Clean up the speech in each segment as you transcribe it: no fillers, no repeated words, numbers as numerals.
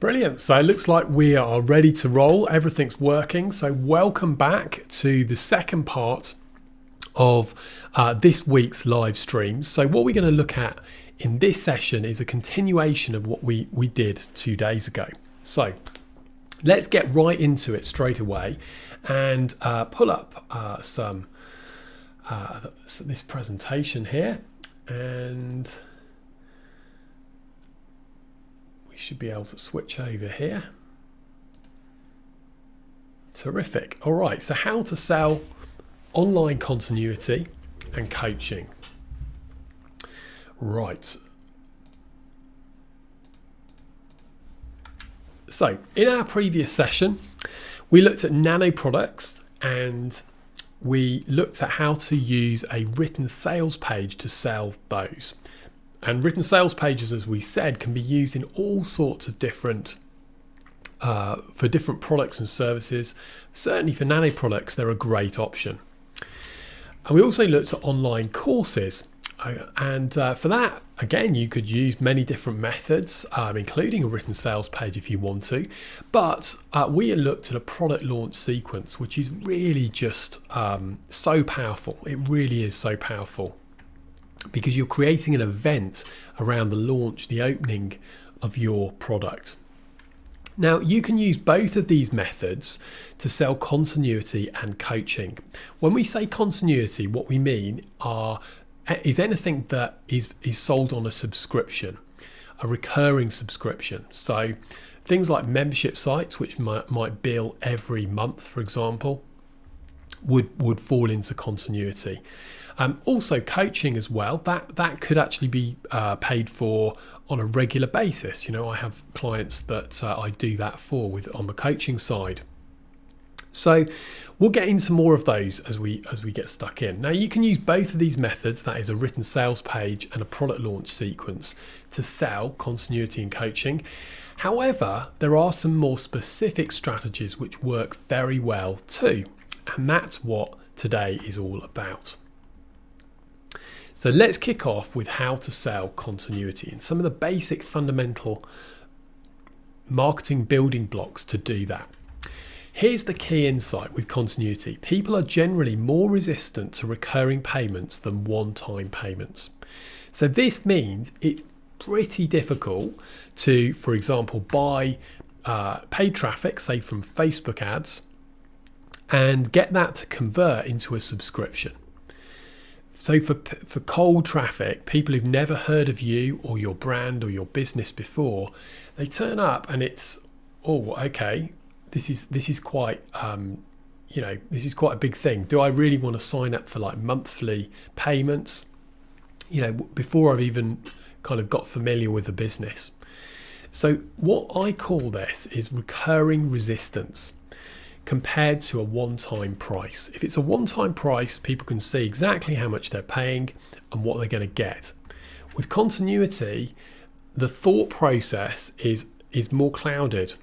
Brilliant. So it looks like we are ready to roll. Everything's working. So welcome back to the second part of this week's live streams. So what we're going to look at in this session is a continuation of what we did 2 days ago. So let's get right into it straight away and pull up this presentation here, and we should be able to switch over here. Terrific. All right, so how to sell online continuity and coaching. Right. So in our previous session, we looked at nano products and we looked at how to use a written sales page to sell those. And written sales pages, as we said, can be used in all sorts of different, for different products and services. Certainly for nano products, they're a great option. And we also looked at online courses. And for that, again, you could use many different methods, including a written sales page if you want to. But we looked at a product launch sequence, which is really just so powerful. It really is so powerful, because you're creating an event around the launch, the opening of your product. Now, you can use both of these methods to sell continuity and coaching. When we say continuity, what we mean is anything that is sold on a subscription, a recurring subscription. So things like membership sites, which might bill every month, for example, would fall into continuity. Also coaching as well, that could actually be paid for on a regular basis. You know, I have clients that I do that for on the coaching side. So we'll get into more of those as we get stuck in. Now, you can use both of these methods, that is a written sales page and a product launch sequence, to sell continuity and coaching. However, there are some more specific strategies which work very well too, and that's what today is all about. So let's kick off with how to sell continuity and some of the basic fundamental marketing building blocks to do that. Here's the key insight with continuity. People are generally more resistant to recurring payments than one-time payments. So this means it's pretty difficult to, for example, buy paid traffic, say from Facebook ads, and get that to convert into a subscription. So for cold traffic, people who've never heard of you or your brand or your business before, they turn up and it's, oh, okay, this is quite this is quite a big thing. Do I really want to sign up for like monthly payments? You know, before I've even kind of got familiar with the business. So what I call this is recurring resistance compared to a one-time price. If it's a one-time price, people can see exactly how much they're paying and what they're going to get. With continuity, the thought process is more clouded.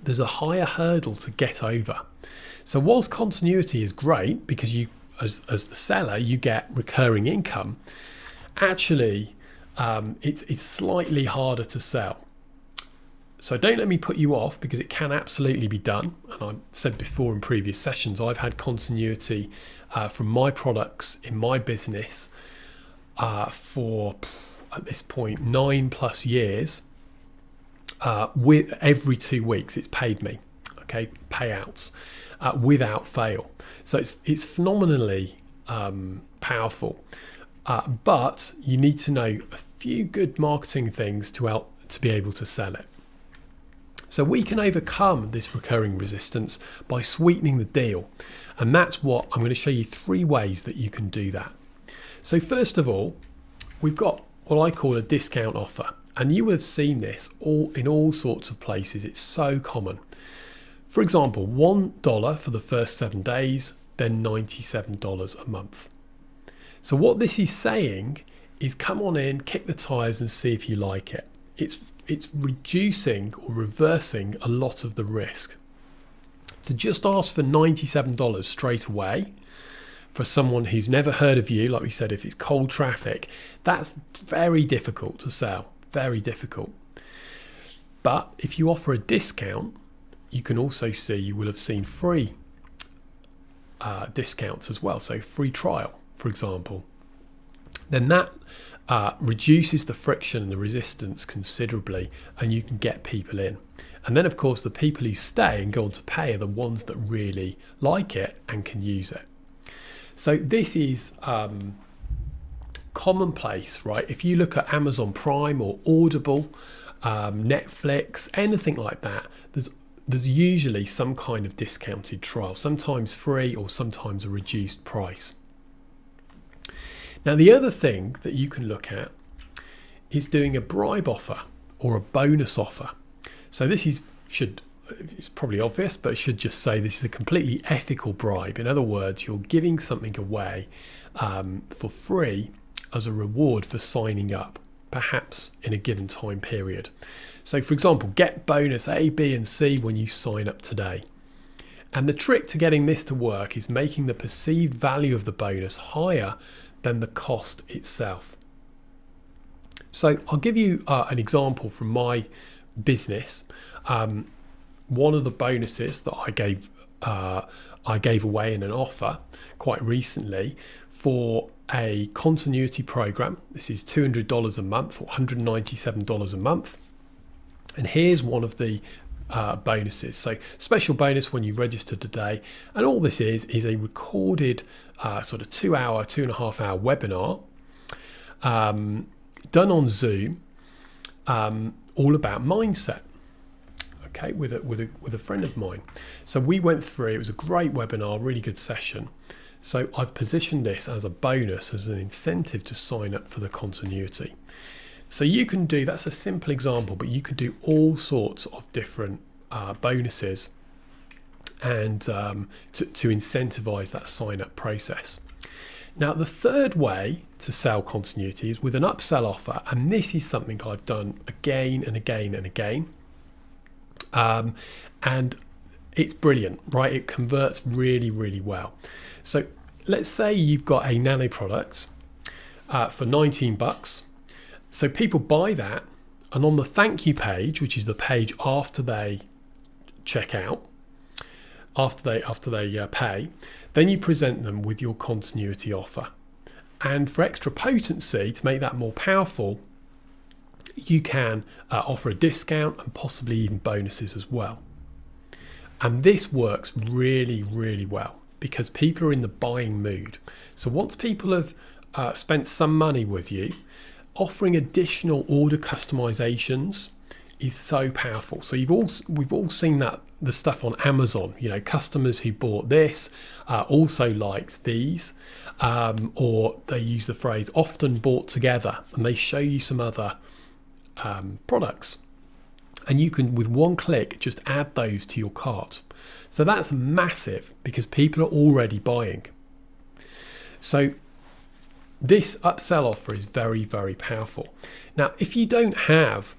There's a higher hurdle to get over. So whilst continuity is great because you, as the seller, you get recurring income, actually it's slightly harder to sell. So don't let me put you off, because it can absolutely be done. And I've said before in previous sessions, I've had continuity from my products in my business for, at this point, 9+ years. With every 2 weeks, it's paid me, okay, payouts without fail. So it's phenomenally powerful. But you need to know a few good marketing things to be able to sell it. So we can overcome this recurring resistance by sweetening the deal. And that's what I'm going to show you 3 ways that you can do that. So first of all, we've got what I call a discount offer. And you would have seen this in all sorts of places. It's so common. For example, $1 for the first 7 days, then $97 a month. So what this is saying is, come on in, kick the tires and see if you like it. It's reducing or reversing a lot of the risk. To just ask for $97 straight away for someone who's never heard of you, like we said, if it's cold traffic, that's very difficult to sell, very difficult. But if you offer a discount, you can also see, you will have seen free discounts as well. So free trial, for example. Then that reduces the friction and the resistance considerably, and you can get people in. And then, of course, the people who stay and go on to pay are the ones that really like it and can use it. So this is commonplace, right? If you look at Amazon Prime or Audible, Netflix, anything like that, there's usually some kind of discounted trial, sometimes free or sometimes a reduced price. Now, the other thing that you can look at is doing a bribe offer or a bonus offer. So this it's probably obvious, but I should just say this is a completely ethical bribe. In other words, you're giving something away for free as a reward for signing up, perhaps in a given time period. So for example, get bonus A, B and C when you sign up today. And the trick to getting this to work is making the perceived value of the bonus higher than the cost itself. So I'll give you an example from my business. One of the bonuses that I gave away in an offer quite recently for a continuity program. This is $200 a month or $197 a month. And here's one of the bonuses. So special bonus when you register today. And all this is a recorded sort of 2.5 hour webinar done on Zoom, all about mindset. Okay, with a friend of mine. So we went through, it was a great webinar, really good session. So I've positioned this as a bonus, as an incentive to sign up for the continuity. So you can do, that's a simple example, but you can do all sorts of different bonuses and to incentivize that sign up process. Now, the third way to sell continuity is with an upsell offer, and this is something I've done again and again and again. And it's brilliant, right? It converts really, really well. So let's say you've got a nano product for $19. So people buy that, and on the thank you page, which is the page after they check out, after they pay, then you present them with your continuity offer. And for extra potency, to make that more powerful, you can offer a discount and possibly even bonuses as well. And this works really, really well because people are in the buying mood. So once people have spent some money with you, offering additional order customizations is so powerful. So we've all seen that, the stuff on Amazon, you know, customers who bought this also liked these, or they use the phrase often bought together, and they show you some other products, and you can with one click just add those to your cart. So that's massive because people are already buying. So this upsell offer is very, very powerful. Now, if you don't have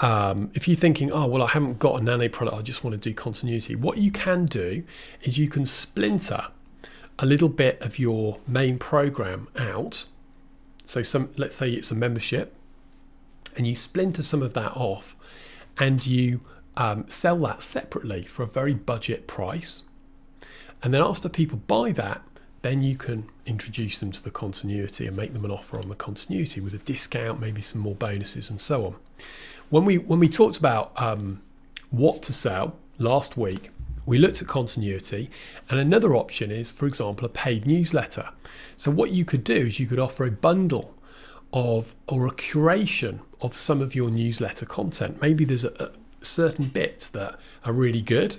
if you're thinking, oh, well, I haven't got a nano product, I just want to do continuity, what you can do is you can splinter a little bit of your main program out. So let's say it's a membership, and you splinter some of that off, and you sell that separately for a very budget price. And then after people buy that, then you can introduce them to the continuity and make them an offer on the continuity with a discount, maybe some more bonuses and so on. When we talked about what to sell last week, we looked at continuity, and another option is, for example, a paid newsletter. So what you could do is you could offer a bundle of, or a curation of some of your newsletter content. Maybe there's a certain bits that are really good.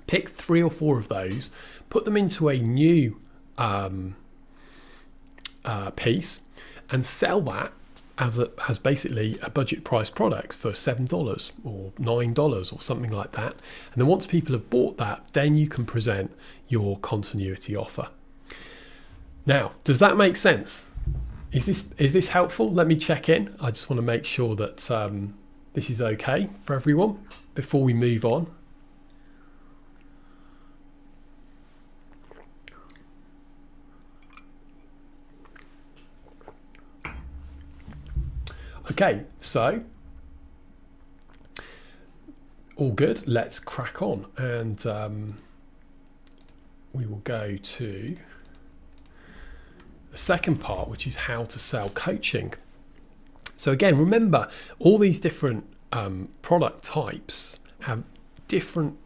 Pick 3 or 4 of those, put them into a new piece, and sell that as basically a budget price product for $7 or $9 or something like that. And then once people have bought that, then you can present your continuity offer. Now, does that make sense? Is this helpful? Let me check in. I just want to make sure that this is okay for everyone before we move on. Okay, so all good. Let's crack on, and we will go to the second part, which is how to sell coaching. So again, remember, all these different product types have different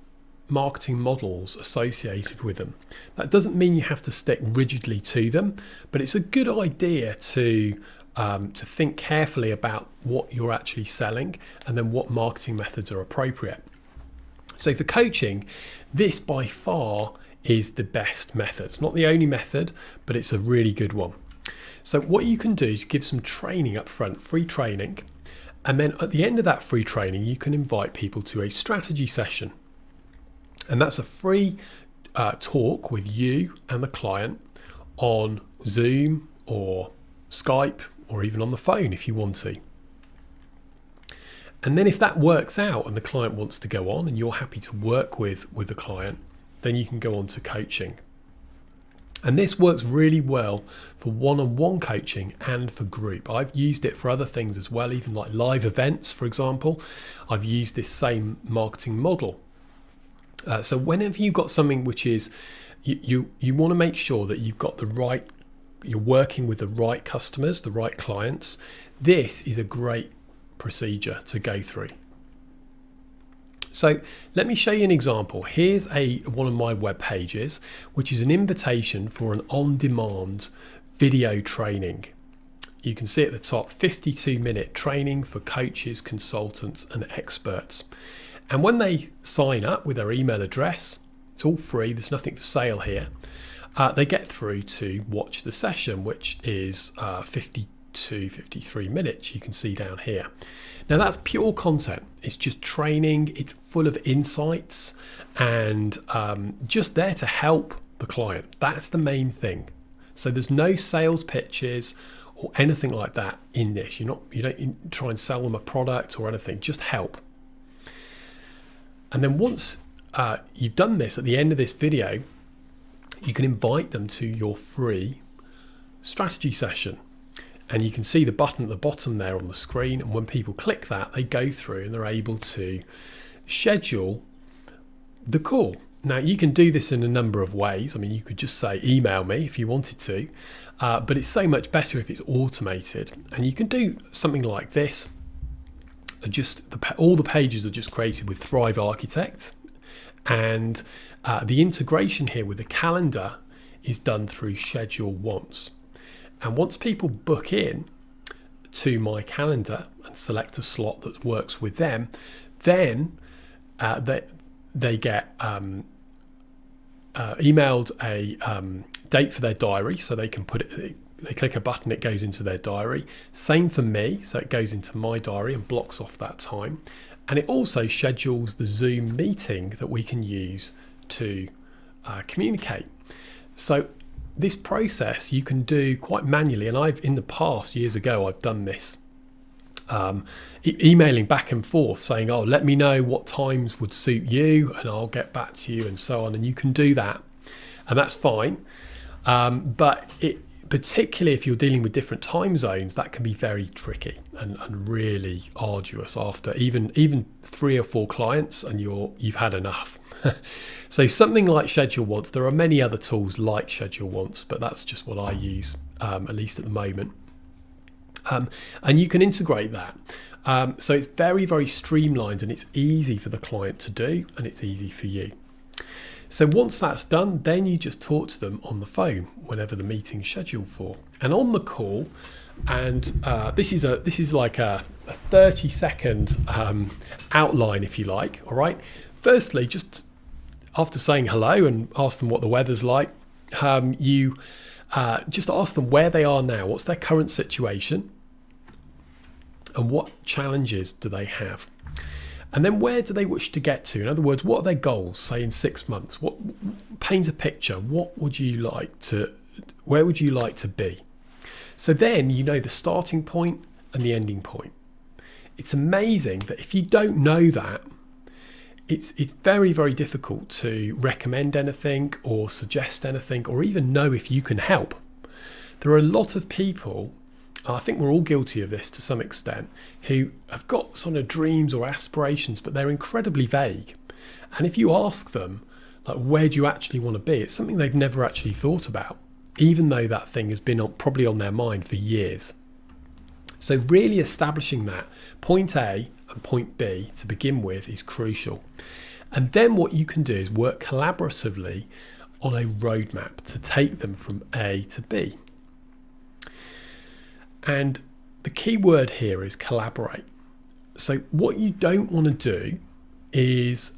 marketing models associated with them. That doesn't mean you have to stick rigidly to them, but it's a good idea to think carefully about what you're actually selling and then what marketing methods are appropriate. So for coaching, this by far is the best method. It's not the only method, but it's a really good one. So what you can do is give some training up front, free training, and then at the end of that free training, you can invite people to a strategy session. And that's a free talk with you and the client on Zoom or Skype or even on the phone if you want to. And then if that works out and the client wants to go on and you're happy to work with the client, then you can go on to coaching. And this works really well for one-on-one coaching and for group. I've used it for other things as well, even like live events, for example. I've used this same marketing model. So whenever you've got something which is, you want to make sure that you've got you're working with the right customers, the right clients. This is a great procedure to go through. So let me show you an example. Here's one of my web pages, which is an invitation for an on-demand video training. You can see at the top, 52-minute training for coaches, consultants, and experts. And when they sign up with their email address, it's all free, there's nothing for sale here, they get through to watch the session, which is 53 minutes, you can see down here. Now that's pure content, it's just training, it's full of insights and just there to help the client. That's the main thing. So there's no sales pitches or anything like that in this. You don't try and sell them a product or anything, just help. And then once you've done this, at the end of this video, you can invite them to your free strategy session. And you can see the button at the bottom there on the screen. And when people click that, they go through and they're able to schedule the call. Now, you can do this in a number of ways. I mean, you could just say, email me if you wanted to, but it's so much better if it's automated. And you can do something like this. All the pages are just created with Thrive Architect, and the integration here with the calendar is done through Schedule Once. And once people book in to my calendar and select a slot that works with them, then they get emailed a date for their diary, so they can put it. They click a button, it goes into their diary. Same for me, so it goes into my diary and blocks off that time. And it also schedules the Zoom meeting that we can use to communicate. So this process you can do quite manually, and in the past, years ago, I've done this. Emailing back and forth saying, oh, let me know what times would suit you and I'll get back to you and so on. And you can do that, and that's fine. But particularly if you're dealing with different time zones, that can be very tricky and really arduous after even 3 or 4 clients and you've had enough. So something like Schedule Once, there are many other tools like Schedule Once, but that's just what I use, at least at the moment. And you can integrate that. So it's very, very streamlined and it's easy for the client to do and it's easy for you. So once that's done, then you just talk to them on the phone whenever the meeting's scheduled for. And on the call, and this is like a 30-second outline, if you like. All right. Firstly, just after saying hello and ask them what the weather's like, you just ask them where they are now, what's their current situation, and what challenges do they have. And then where do they wish to get to? In other words, what are their goals, say in 6 months? Paint a picture. Where would you like to be? So then you know the starting point and the ending point. It's amazing that if you don't know that, it's very, very difficult to recommend anything or suggest anything or even know if you can help. There are a lot of people I think we're all guilty of this to some extent, who have got sort of dreams or aspirations, but they're incredibly vague. And if you ask them, like, where do you actually want to be? It's something they've never actually thought about, even though that thing has been probably on their mind for years. So really establishing that point A and point B to begin with is crucial. And then what you can do is work collaboratively on a roadmap to take them from A to B. And the key word here is collaborate. So what you don't want to do is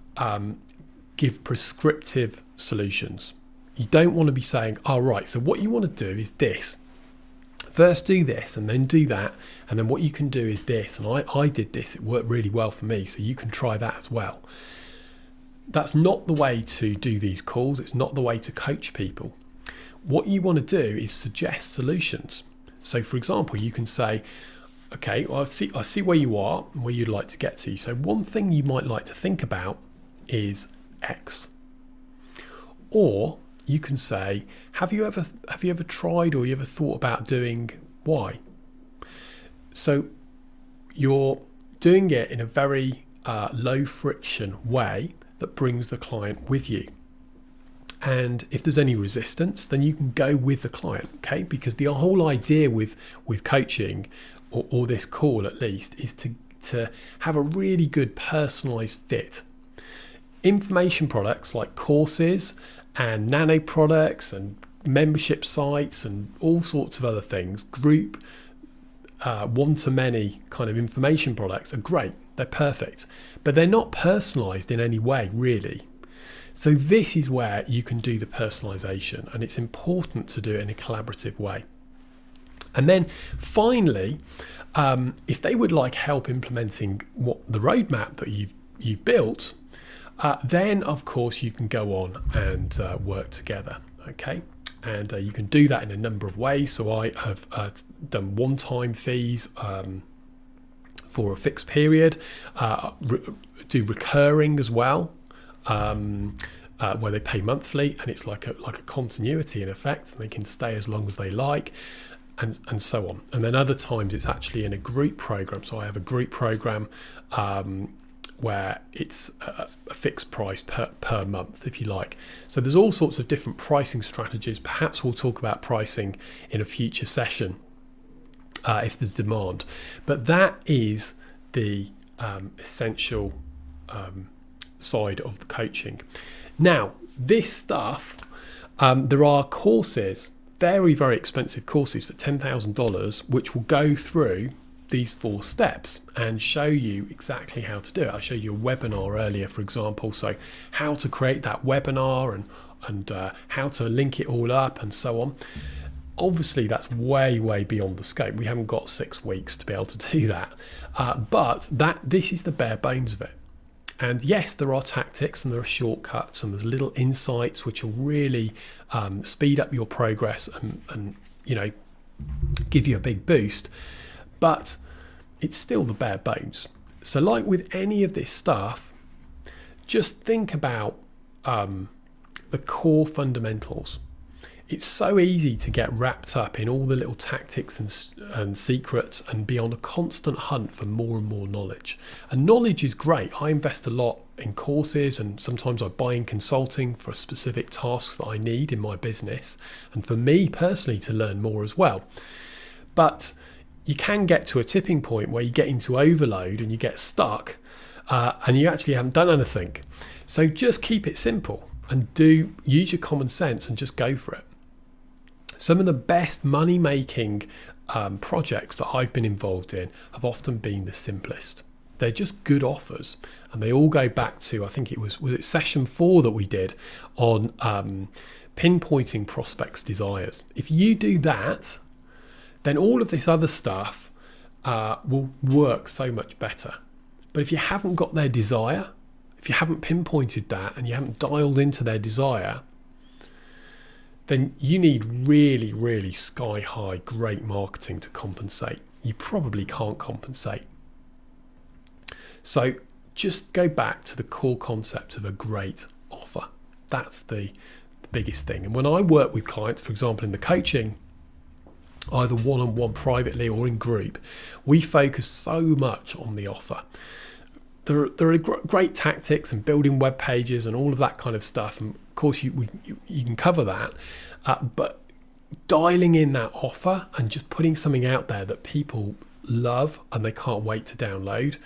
give prescriptive solutions. You don't want to be saying, oh, right, so what you want to do is this. First do this and then do that. And then what you can do is this. And I did this. It worked really well for me. So you can try that as well. That's not the way to do these calls. It's not the way to coach people. What you want to do is suggest solutions. So for example, you can say, okay, well, I see where you are and where you'd like to get to. So one thing you might like to think about is X. Or you can say, have you ever tried or you ever thought about doing Y? So you're doing it in a very low friction way that brings the client with you. And if there's any resistance, then you can go with the client, okay? Because the whole idea with coaching, or this call at least, is to have a really good personalized fit. Information products like courses and nano products and membership sites and all sorts of other things, group one-to-many kind of information products are great. They're perfect, but they're not personalized in any way, really. So this is where you can do the personalization, and it's important to do it in a collaborative way. And then finally, if they would like help implementing the roadmap that you've built, then of course you can go on and work together, okay? And you can do that in a number of ways. So I have done one-time fees for a fixed period, do recurring as well, where they pay monthly, and it's like a continuity in effect, and they can stay as long as they like, and so on. And then other times it's actually in a group program. So I have a group program where it's a fixed price per month, if you like. So there's all sorts of different pricing strategies. Perhaps we'll talk about pricing in a future session if there's demand. But that is the essential side of the coaching. Now, this stuff, there are courses, very, very expensive courses for $10,000, which will go through these 4 steps and show you exactly how to do it. I showed you a webinar earlier, for example, so how to create that webinar and how to link it all up and so on. Obviously, that's way, way beyond the scope. We haven't got 6 weeks to be able to do that, but this is the bare bones of it. And yes, there are tactics and there are shortcuts and there's little insights which will really speed up your progress and give you a big boost. But it's still the bare bones. So like with any of this stuff, just think about the core fundamentals. It's so easy to get wrapped up in all the little tactics and secrets and be on a constant hunt for more and more knowledge. And knowledge is great. I invest a lot in courses, and sometimes I buy in consulting for specific tasks that I need in my business, and for me personally to learn more as well. But you can get to a tipping point where you get into overload and you get stuck and you actually haven't done anything. So just keep it simple and use your common sense and just go for it. Some of the best money-making projects that I've been involved in have often been the simplest. They're just good offers, and they all go back to, I think it was it session 4 that we did on pinpointing prospects' desires. If you do that, then all of this other stuff will work so much better. But if you haven't got their desire, if you haven't pinpointed that and you haven't dialed into their desire, then you need really, really sky-high, great marketing to compensate. You probably can't compensate. So just go back to the core concept of a great offer. That's the biggest thing. And when I work with clients, for example, in the coaching, either one-on-one privately or in group, we focus so much on the offer. There are great tactics and building web pages and all of that kind of stuff, and of course you can cover that, but dialing in that offer and just putting something out there that people love and they can't wait to download,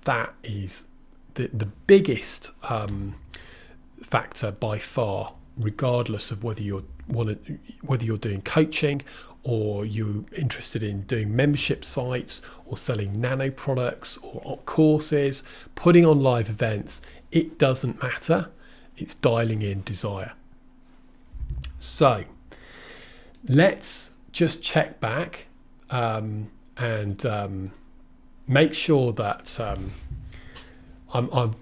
that is the biggest factor by far, regardless of whether you're doing coaching or you're interested in doing membership sites or selling nano products or courses, putting on live events. It doesn't matter. It's dialing in desire. So let's just check back and make sure that I've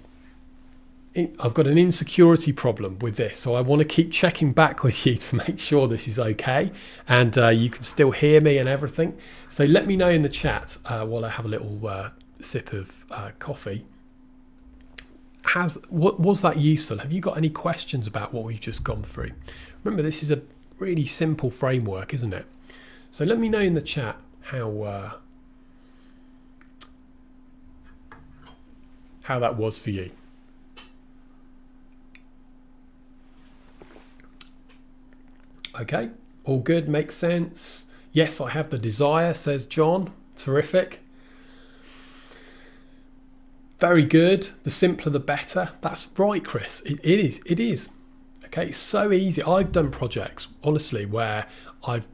got an insecurity problem with this, so I want to keep checking back with you to make sure this is okay and you can still hear me and everything. So let me know in the chat while I have a little sip of coffee. Was that useful? Have you got any questions about what we've just gone through? Remember, this is a really simple framework, isn't it? So let me know in the chat how that was for you. Okay, all good, makes sense. Yes, I have the desire, says John. Terrific. Very good. The simpler the better. That's right, Chris. It is. Okay, it's so easy. I've done projects, honestly, where I've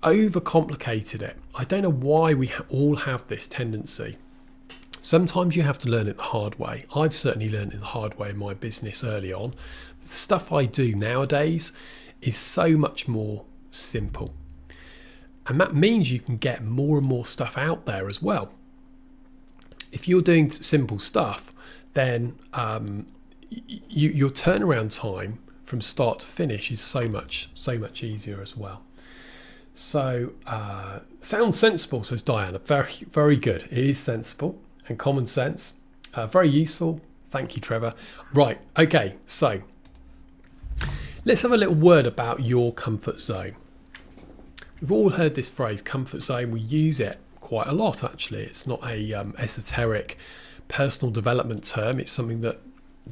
overcomplicated it. I don't know why we all have this tendency. Sometimes you have to learn it the hard way. I've certainly learned it the hard way in my business early on. The stuff I do nowadays is so much more simple. And that means you can get more and more stuff out there as well. If you're doing simple stuff, then your turnaround time from start to finish is so much easier as well. So sounds sensible, says Diana. Very, very good. It is sensible and common sense. Very useful. Thank you, Trevor. Right. Okay. So let's have a little word about your comfort zone. We've all heard this phrase, comfort zone. We use it quite a lot, actually. It's not a esoteric personal development term. It's something that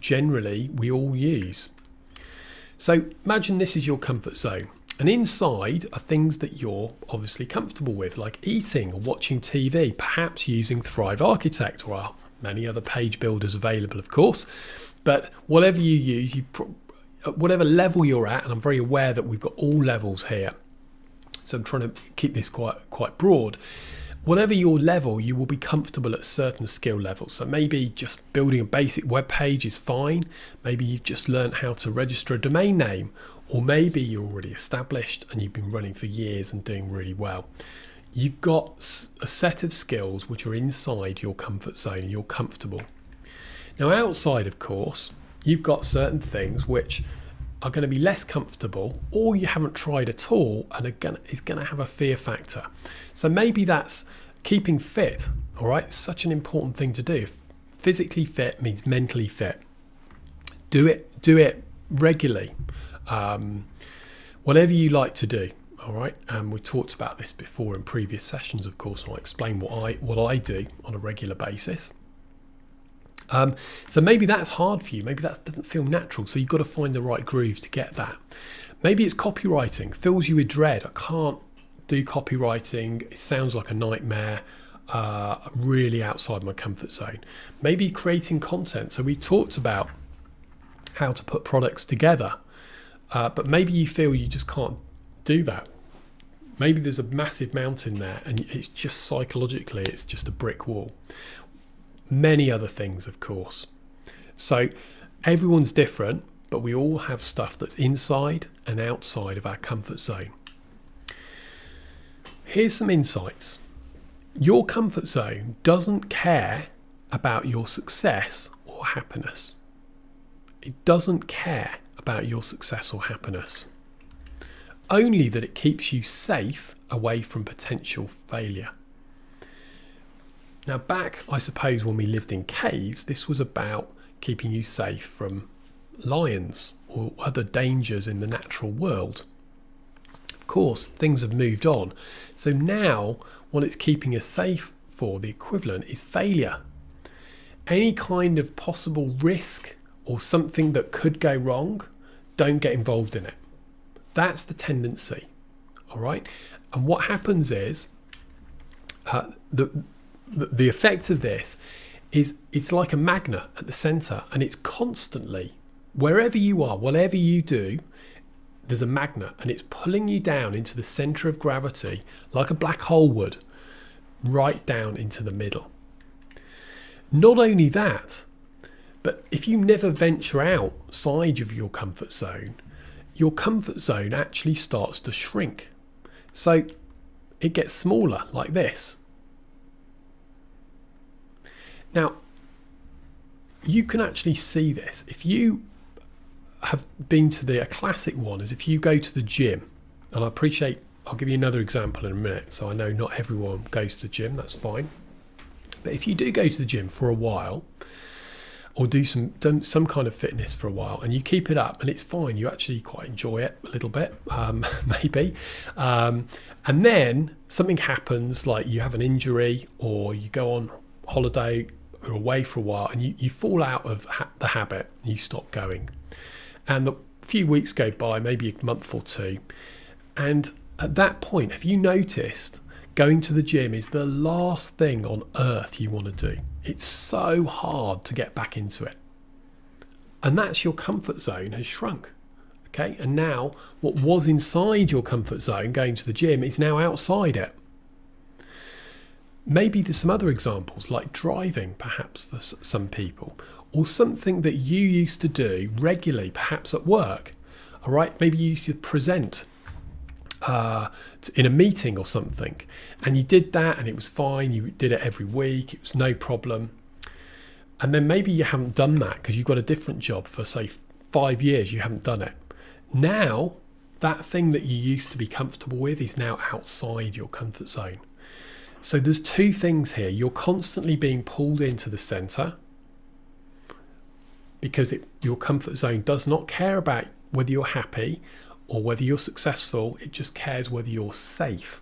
generally we all use. So imagine this is your comfort zone. And inside are things that you're obviously comfortable with, like eating or watching TV, perhaps using Thrive Architect, or many other page builders available, of course. But whatever you use, at whatever level you're at, and I'm very aware that we've got all levels here, so I'm trying to keep this quite broad. Whatever your level, you will be comfortable at certain skill levels. So maybe just building a basic web page is fine. Maybe you've just learned how to register a domain name, or maybe you're already established and you've been running for years and doing really well. You've got a set of skills which are inside your comfort zone and you're comfortable. Now outside, of course, you've got certain things which are going to be less comfortable, or you haven't tried at all and is going to have a fear factor. So maybe that's keeping fit. All right, such an important thing to do. Physically fit means mentally fit. Do it regularly. Whatever you like to do. All right, and we talked about this before in previous sessions, of course, and I'll explain what I do on a regular basis. So maybe that's hard for you. Maybe that doesn't feel natural. So you've got to find the right groove to get that. Maybe it's copywriting, fills you with dread. I can't do copywriting. It sounds like a nightmare, really outside my comfort zone. Maybe creating content. So we talked about how to put products together, but maybe you feel you just can't do that. Maybe there's a massive mountain there and it's just psychologically, it's just a brick wall. Many other things, of course. So everyone's different, but we all have stuff that's inside and outside of our comfort zone. Here's some insights. Your comfort zone doesn't care about your success or happiness. It doesn't care about your success or happiness. Only that it keeps you safe away from potential failure. Now back, I suppose, when we lived in caves, this was about keeping you safe from lions or other dangers in the natural world. Of course, things have moved on. So now what it's keeping us safe for, the equivalent, is failure. Any kind of possible risk or something that could go wrong, don't get involved in it. That's the tendency. All right. And what happens is the effect of this is it's like a magnet at the center, and it's constantly, wherever you are, whatever you do, there's a magnet, and it's pulling you down into the center of gravity like a black hole would, right down into the middle. Not only that, but if you never venture outside of your comfort zone actually starts to shrink. So it gets smaller like this. Now, you can actually see this. If you have been to a classic one is if you go to the gym, and I'll give you another example in a minute, so I know not everyone goes to the gym, that's fine. But if you do go to the gym for a while, or do some kind of fitness for a while, and you keep it up, and it's fine, you actually quite enjoy it a little bit, maybe, and then something happens, like you have an injury, or you go on holiday or away for a while, and you fall out of the habit, and you stop going, and a few weeks go by, maybe a month or two, and at that point, have you noticed going to the gym is the last thing on earth you want to do? It's so hard to get back into it. And that's your comfort zone has shrunk. Okay, and now what was inside your comfort zone, going to the gym, is now outside it. Maybe there's some other examples, like driving, perhaps for some people, or something that you used to do regularly, perhaps at work. All right, maybe you used to present in a meeting or something, and you did that and it was fine, you did it every week, it was no problem, and then maybe you haven't done that because you've got a different job for say 5 years, you haven't done it. Now that thing that you used to be comfortable with is now outside your comfort zone. So there's two things here. You're constantly being pulled into the center because your comfort zone does not care about whether you're happy or whether you're successful. It just cares whether you're safe,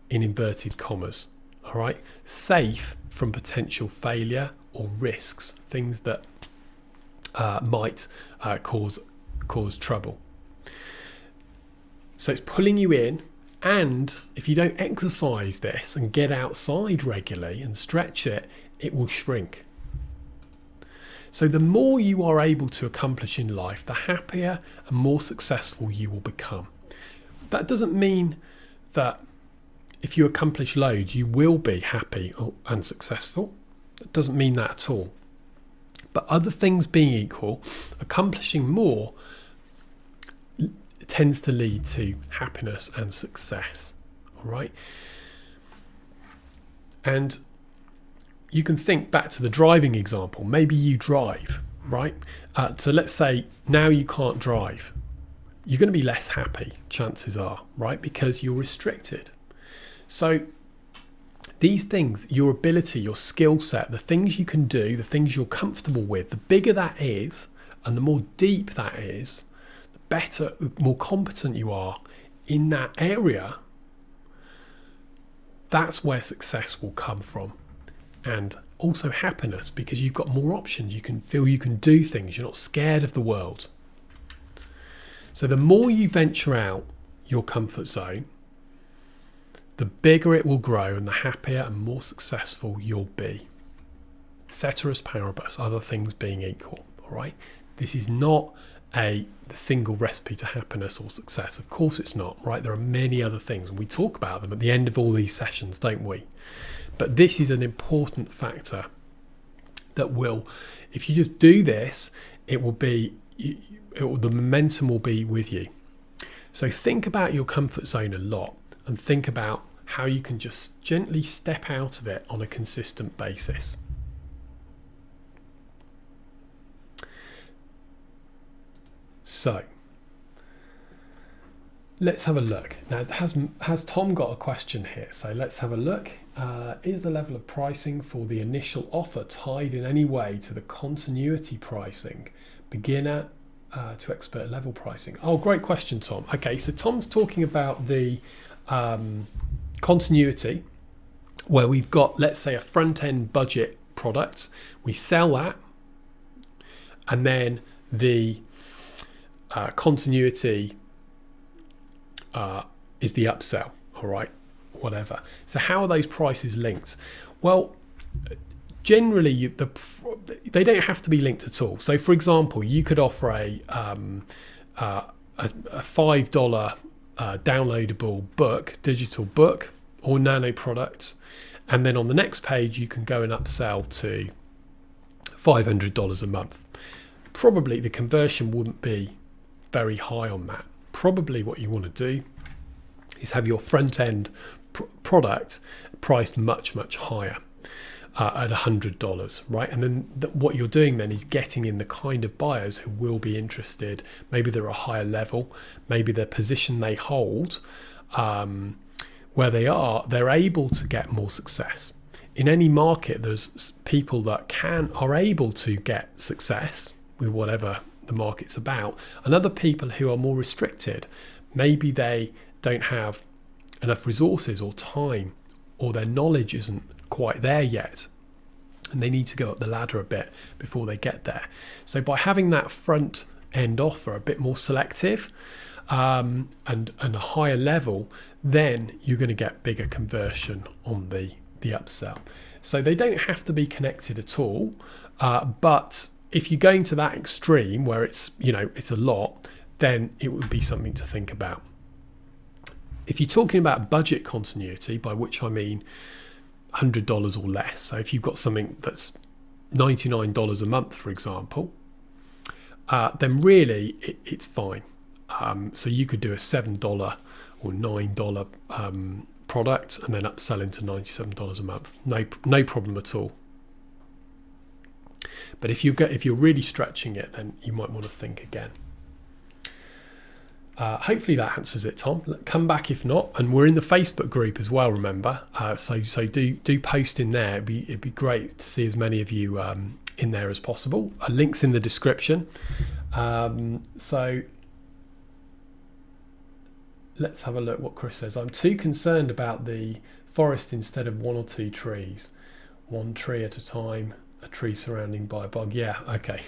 in inverted commas. All right, safe from potential failure or risks, things that might cause trouble. So it's pulling you in, and if you don't exercise this and get outside regularly and stretch it, it will shrink. So the more you are able to accomplish in life, the happier and more successful you will become. That doesn't mean that if you accomplish loads, you will be happy and successful. It doesn't mean that at all. But other things being equal, accomplishing more tends to lead to happiness and success. All right. And you can think back to the driving example. Maybe you drive, right? So let's say now you can't drive. You're going to be less happy, chances are, right? Because you're restricted. So these things, your ability, your skill set, the things you can do, the things you're comfortable with, the bigger that is and the more deep that is, the better, the more competent you are in that area. That's where success will come from. And also happiness, because you've got more options. You can feel you can do things. You're not scared of the world. So the more you venture out your comfort zone, the bigger it will grow and the happier and more successful you'll be. Ceteris paribus, other things being equal. All right. This is not the single recipe to happiness or success. Of course it's not, right? There are many other things, and we talk about them at the end of all these sessions, don't we? But this is an important factor that will, if you just do this, the momentum will be with you. So think about your comfort zone a lot, and think about how you can just gently step out of it on a consistent basis. So let's have a look. Now, has Tom got a question here? So let's have a look. Is the level of pricing for the initial offer tied in any way to the continuity pricing? Beginner to expert level pricing? Oh, great question, Tom. Okay, so Tom's talking about the continuity where we've got, let's say, a front end budget product. We sell that, and then the continuity is the upsell. All right, whatever. So how are those prices linked? Well, generally, they don't have to be linked at all. So, for example, you could offer a $5 downloadable book, digital book, or nano product, and then on the next page you can go and upsell to $500 a month. Probably the conversion wouldn't be very high on that. Probably what you want to do is have your front end product priced much higher. At $100, right? And then what you're doing then is getting in the kind of buyers who will be interested. Maybe they're a higher level, maybe their position they hold, where they are, they're able to get more success. In any market, there's people that are able to get success with whatever the market's about, and other people who are more restricted. Maybe they don't have enough resources or time, or their knowledge isn't quite there yet, and they need to go up the ladder a bit before they get there. So by having that front end offer a bit more selective and a higher level, then you're going to get bigger conversion on the upsell. So they don't have to be connected at all, but if you're going to that extreme where it's a lot, then it would be something to think about. If you're talking about budget continuity, by which I mean $100 or less. So if you've got something that's $99 a month, for example, then really it's fine. So you could do a $7 or $9 product and then upsell into $97 a month. No problem at all. But if you're really stretching it, then you might want to think again. Hopefully that answers it, Tom. Come back if not, and we're in the Facebook group as well. Remember, so do post in there. It'd be great to see as many of you in there as possible. Links in the description. So let's have a look what Chris says. I'm too concerned about the forest instead of one or two trees, one tree at a time. A tree surrounding by a bog. Yeah, okay.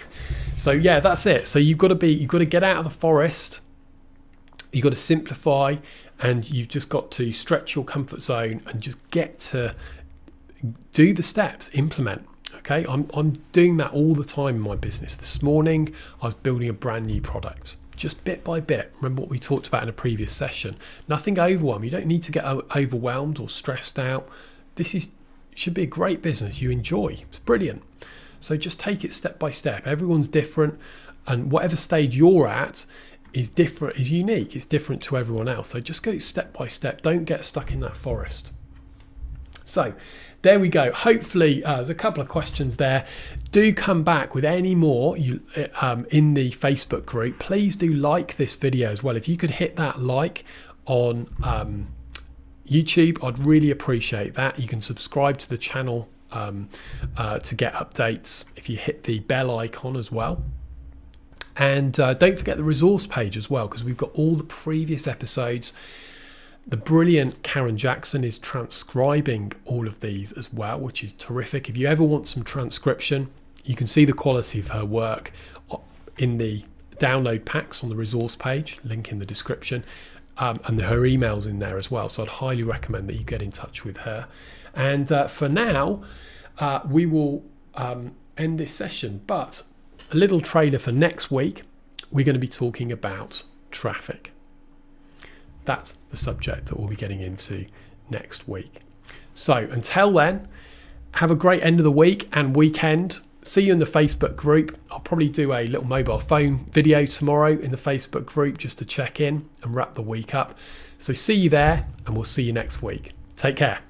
So yeah, that's it. So you've got to get out of the forest. You've got to simplify, and you've just got to stretch your comfort zone and just get to do the steps, implement. Okay, I'm doing that all the time in my business. This morning, I was building a brand new product, just bit by bit. Remember what we talked about in a previous session. Nothing overwhelmed. You don't need to get overwhelmed or stressed out. This should be a great business you enjoy. It's brilliant. So just take it step by step. Everyone's different, and whatever stage you're at is different, is unique. It's different to everyone else. So just go step by step. Don't get stuck in that forest. So there we go. Hopefully there's a couple of questions there. Do come back with any more in the Facebook group. Please do like this video as well. If you could hit that like on YouTube, I'd really appreciate that. You can subscribe to the channel to get updates if you hit the bell icon as well. And don't forget the resource page as well, because we've got all the previous episodes. The brilliant Karen Jackson is transcribing all of these as well, which is terrific. If you ever want some transcription, you can see the quality of her work in the download packs on the resource page, link in the description, and her email's in there as well. So I'd highly recommend that you get in touch with her. And for now, we will end this session, but a little trailer for next week. We're going to be talking about traffic. That's the subject that we'll be getting into next week. So until then, have a great end of the week and weekend. See you in the Facebook group. I'll probably do a little mobile phone video tomorrow in the Facebook group just to check in and wrap the week up. So see you there, and we'll see you next week. Take care.